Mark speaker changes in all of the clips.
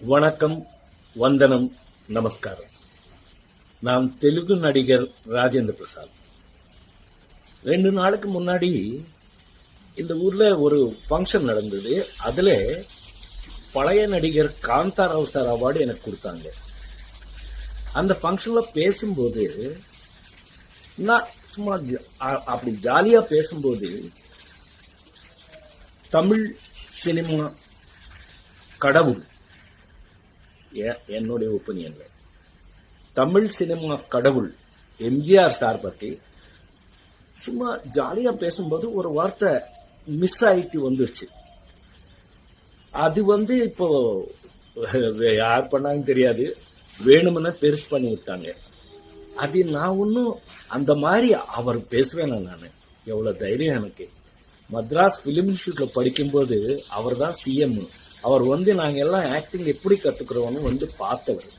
Speaker 1: வணக்கம், வந்தனம், நமஸ்காரம். நான் தெலுங்கு நடிகர் ராஜேந்திர பிரசாத். 2 நாளுக்கு முன்னாடி இந்த ஊர்ல ஒரு ஃபங்க்ஷன் நடந்தது. அதுல பழைய நடிகர் காந்தாராவ் சார் அவார்டு எனக்கு கொடுத்தாங்க. அந்த ஃபங்க்ஷன்ல பேசும்போது நான் சும்மா அப்படி ஜாலியா பேசும்போது தமிழ் சினிமா கடவுள், என்னுடைய ஒப்பீனியன்ல தமிழ் சினிமா கடவுள் எம்ஜிஆர் சார் பத்தி சும்மா ஜாலியா பேசும்போது ஒரு வார்த்தை மிஸ் ஆயிட்டு வந்துருச்சு. அது இப்போ யார் பண்ணாங்க தெரியாது, வேணும்னு பெருசு பண்ணி விட்டாங்க. அது நான் ஒன்னும் அந்த மாதிரி அவர் பேசுவேன். நான் எவ்வளவு தைரியம் எனக்கு. மദ്രാஸ் பிலிம் இன்ஸ்டியூட்ல படிக்கும்போது அவர் தான் சிஎம். அவர் நாங்க எல்லாம் ஆக்டிங் எப்படி கத்துக்கிறோம்னு பார்த்தவர்.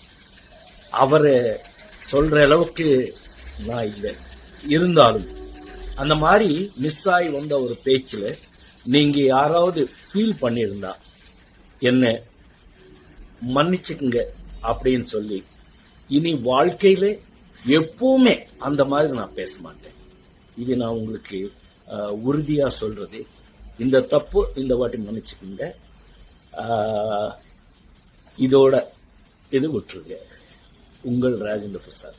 Speaker 1: அவரை சொல்ற அளவுக்கு நான் இல்லை. இருந்தாலும் அந்த மாதிரி மிஸ் ஆகி வந்த ஒரு பேச்சுல நீங்க யாராவது ஃபீல் பண்ணியிருந்தா என்ன மன்னிச்சுக்குங்க அப்படின்னு சொல்லி, இனி வாழ்க்கையில எப்பவுமே அந்த மாதிரி நான் பேச மாட்டேன். இது நான் உங்களுக்கு உறுதியா சொல்றது. இந்த தப்பு இந்த வாட்டி மன்னிச்சுக்குங்க. இதோட இது விட்டுருங்க. உங்கள் ராஜேந்திர பிரசாத்.